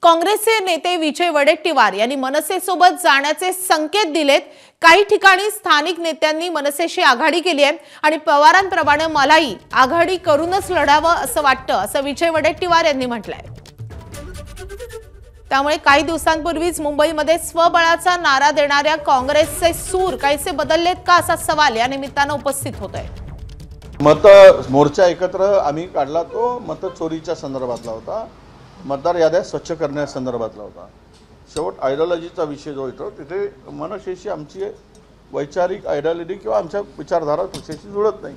काँग्रेसचे नेते विजय वडेट्टीवार यांनी मनसेसोबत जाण्याचे संकेत दिलेत। काही ठिकाणी स्थानिक नेत्यांनी मनसेशी आघाडी केली आहे आणि पवारांप्रमाणे मलाही आघाडी करूनच लढावं असं वाटतं, असं विजय वडेट्टीवार यांनी म्हटलंय। त्यामुळे काही दिवसांपूर्वीच मुंबईमध्ये स्वबळाचा नारा देणाऱ्या काँग्रेसचे सूर काहीसे बदललेत का असा सवाल या निमित्तानं उपस्थित होतोय। मत मोर्चा एकत्र आम्ही काढला तो मत चोरीच्या संदर्भातला होता, मतदार याद्या स्वच्छ करण्यासंदर्भातला होता। शेवट आयडियोलॉजीचा विषय जो येतो तिथे मनसेशी आमची वैचारिक आयडियोलॉजी किंवा आमच्या विचारधारा त्याच्याशी जुळत नाही,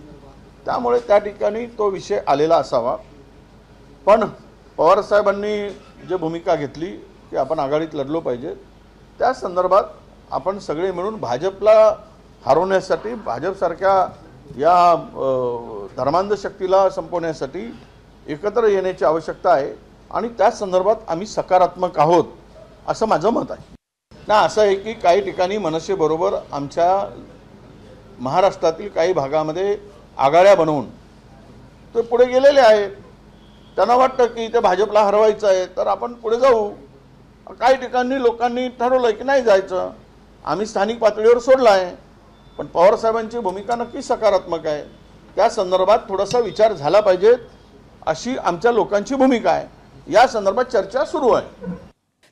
त्यामुळे त्या ठिकाणी तो विषय आलेला असावा। पण पवार साहेबांनी जे भूमिका घेतली की आपण आघाडीत लढलो पाहिजे, त्या संदर्भात आपण सगळे मिळून भाजपला हरवण्यासाठी, भाजपसारख्या या धर्मांध शक्तीला संपवण्यासाठी एकत्र येण्याची आवश्यकता आहे आणि त्या संदर्भात आम्ही सकारात्मक आहोत असं माझं मत आहे। ना असं आहे की काही ठिकाणी मनसे बरोबर आमच्या महाराष्ट्रातील काही भागामध्ये आघाड्या बनवून ते पुढे गेलेले आहेत। त्यांना वाटतं की ते भाजपला हरवायचं आहे तर आपण पुढे जाऊ। काही ठिकाणी लोकांनी ठरवलं की नाही जायचं, आम्ही स्थानिक पातळीवर सोडला आहे, पण पवार साहेबांची भूमिका नक्की सकारात्मक आहे। त्या संदर्भात थोडासा विचार झाला पाहिजे अशी आमच्या लोकांची भूमिका आहे। या संदर्भात चर्चा सुरू आहे।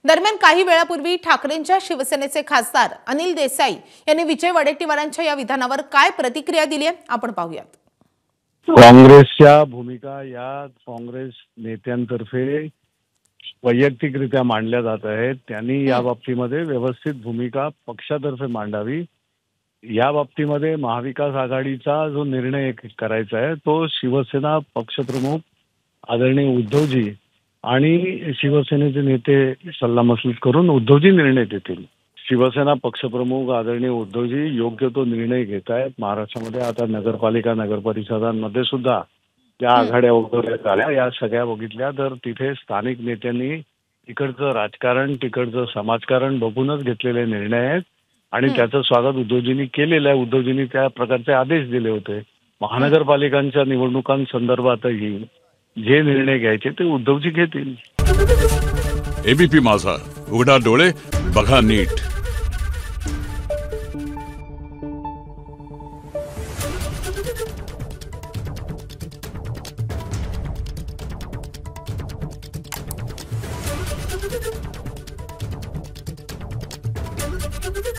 दरम्यान काही वेळापूर्वी ठाकरेंच्या शिवसेनेचे खासदार अनिल देसाई यांनी विजय वडेट्टीवारांच्या या विधानावर काय प्रतिक्रिया दिली आहे आपण पाहूयात। काँग्रेसच्या भूमिका या काँग्रेस नेत्यांतर्फे वैयक्तिकरित्या मांडल्या जात आहेत। त्यांनी या बाबतीमध्ये व्यवस्थित भूमिका पक्षातर्फे मांडावी। या बाबतीमध्ये महाविकास आघाडीचा जो निर्णय करायचा आहे तो शिवसेना पक्षप्रमुख आदरणीय उद्धवजी आणि शिवसेनेचे नेते सल्लामसलत करून उद्धवजी निर्णय देतील। शिवसेना पक्षप्रमुख आदरणीय उद्धवजी योग्य तो निर्णय घेत आहेत। महाराष्ट्रामध्ये आता नगरपालिका नगरपरिषदांमध्ये सुद्धा ज्या आघाड्या वगैरे झाल्या या सगळ्या बघितल्या तर तिथे स्थानिक नेत्यांनी तिकडचं राजकारण तिकडचं समाजकारण बघूनच घेतलेले निर्णय आहेत आणि त्याचं स्वागत उद्धवजींनी केलेलं आहे। उद्धवजींनी त्या प्रकारचे आदेश दिले होते। महानगरपालिकांच्या निवडणुकांसंदर्भातही जे निर्णय घ्यायचे ते उद्धवजी घेतील। एबीपी माझा, उघडा डोळे बघा नीट।